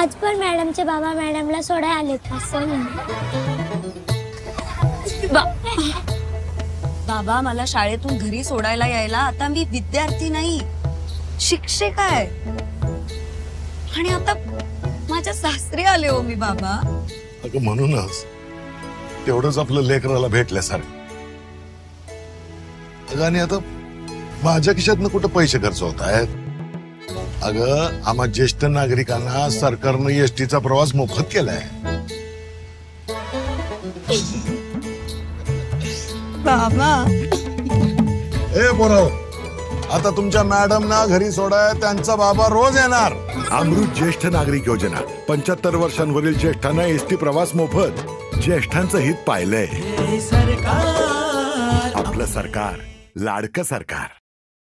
आज पण मॅडमचे बाबा मॅडमला सोडायला आलेत असं बाबा मला शाळेतून घरी सोडायला यायला आता मी विद्यार्थी नाही, शिक्षिका आहे. आणि आता माझ्या सासरी आले हो मी बाबा. अगं म्हणूनच तेवढंच आपलं लेकराला भेटल्यासारखं. अगं आणि आता माझ्या खिशातनं कुठं पैसे खर्च होत आहेत. अगं आम्हा ज्येष्ठ नागरिकांना सरकारनं एसटीचा प्रवास मोफत केलाय. बाबा ए पोराव, आता तुमच्या मॅडम ना घरी सोडाय त्यांचा बाबा रोज येणार. अमृत ज्येष्ठ नागरिक योजना 75 वर्षांवरील ज्येष्ठांना एसटी प्रवास मोफत. ज्येष्ठांचं हित पाहिलंय. आपलं सरकार, लाडकं सरकार.